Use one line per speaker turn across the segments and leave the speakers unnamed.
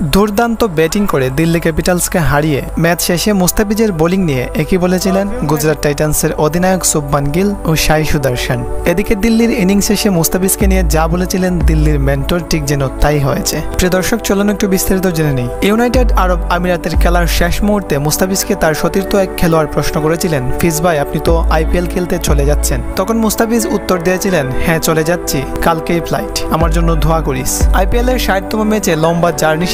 দুর্দান্ত ব্যাটিং করে দিল্লি ক্যাপিটালসকে হারিয়ে ম্যাচ শেষে মুস্তাফিজের বোলিং নিয়ে একই বলেছিলেন গুজরাট টাইটান্সের অধিনায়ক শুভমান গিল ও সাই সুদর্শন। এদিকে দিল্লির ইনিংস শেষে মুস্তাফিজকে নিয়ে যা বলেছিলেন দিল্লির মেন্টর ঠিক যেন তাই হয়েছে। প্রিয় দর্শক, চলুন একটু বিস্তারিত জেনে নেই। ইউনাইটেড আরব আমিরাতের খেলার শেষ মুহূর্তে মুস্তাফিজকে তার সতীর্থ এক খেলোয়াড় প্রশ্ন করেছিলেন, ফিজ ভাই আপনি তো আইপিএল খেলতে চলে যাচ্ছেন। তখন মুস্তাফিজ উত্তর দিয়েছিলেন, হ্যাঁ চলে যাচ্ছি, কালকেই ফ্লাইট, আমার জন্য দোয়া করিস। আইপিএল এর 60তম ম্যাচে লম্বা জার্নি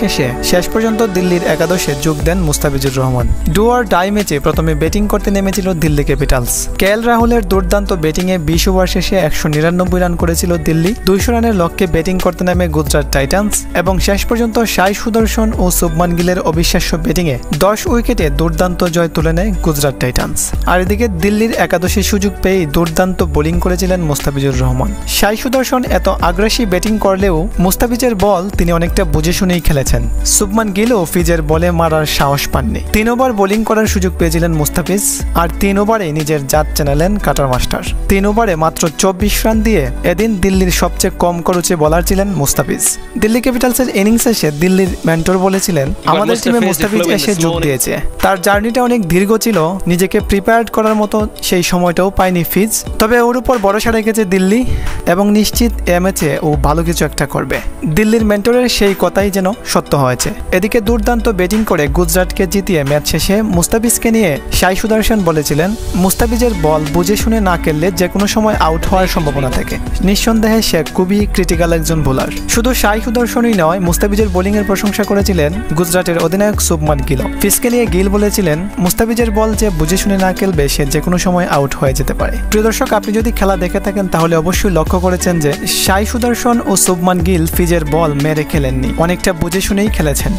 শেষ পর্যন্ত দিল্লির একাদশে যোগ দেন Mustafizur Rahman. Do or die ম্যাচে প্রথমে ব্যাটিং করতে নেমেছিল দিল্লি ক্যাপিটালস। কেএল রাহুলের দুর্দান্ত ব্যাটিংয়ে 20 ওভার শেষে 199 রান করেছিল দিল্লি। 200 রানের লক্ষ্যে ব্যাটিং করতে নামে গুজরাট টাইটান্স এবং শেষ পর্যন্ত সাই সুদর্শন ও শুভমান গিলের অবিশ্বাস্য ব্যাটিংয়ে 10 উইকেটে দুর্দান্ত জয় তুলে নেয় গুজরাট টাইটান্স। আর এদিকে দিল্লির একাদশে সুযোগ পেয়ে দুর্দান্ত বোলিং করেছিলেন মুস্তাফিজুর রহমান। সাই সুদর্শন এত আগ্রাসী ব্যাটিং করলেও মুস্তাফিজের বল তিনি অনেকটা বুঝে শুনেই খেলেছেন। শুভমান গিলও ফিজের বলে মারার সাহস পাননি। 3 ওভার বোলিং করার সুযোগ পেয়েছিলেন মুস্তাফিজ, আর 3 ওভারে নিজের জাত চেনালেন কাটার মাস্টার। 3 ওভারে মাত্র 24 রান দিয়ে এদিন দিল্লির সবচেয়ে কম খরচে বোলার ছিলেন মুস্তাফিজ। দিল্লি ক্যাপিটালসের ইনিংস শেষে দিল্লির মেন্টর বলেছিলেন, আমাদের টিমে মুস্তাফিজ এসে যোগ দিয়েছে, তার জার্নিটা অনেক দীর্ঘ ছিল, নিজেকে প্রিপেয়ার্ড করার মতো সেই সময়টাও পায়নি ফিজ, তবে ওর উপর ভরসা রেখেছে দিল্লি এবং নিশ্চিত এ ম্যাচে ও ভালো কিছু একটা করবে। দিল্লির মেন্টরের সেই কথাই যেন সত্য হয়েছে। এদিকে দুর্দান্ত ব্যাটিং করে গুজরাটকে জিতিয়ে ম্যাচ শেষে মুস্তাফিজকে নিয়ে সাই সুদর্শন বলেছিলেন, মুস্তাফিজের বল বুঝে শুনে না খেললে যে কোনো সময় আউট হওয়ার সম্ভাবনা থাকে। নিঃসন্দেহে সে খুবই ক্রিটিক্যাল একজন বোলার। শুধু সাই সুদর্শনই নয়, মুস্তাফিজের বোলিং এর প্রশংসা করেছিলেন গুজরাটের অধিনায়ক শুভমান গিল। ফিজকে নিয়ে গিল বলেছিলেন, মুস্তাফিজের বল যে বুঝে শুনে না খেলবে সে যে কোনো সময় আউট হয়ে যেতে পারে। প্রিয় দর্শক, আপনি যদি খেলা দেখে থাকেন তাহলে অবশ্যই লক্ষ্য করেছেন যে সাই সুদর্শন ও শুভমান গিল ফিজের বল মেরে খেলেননি, অনেকটা বুঝে শুনেই খেলেছেন।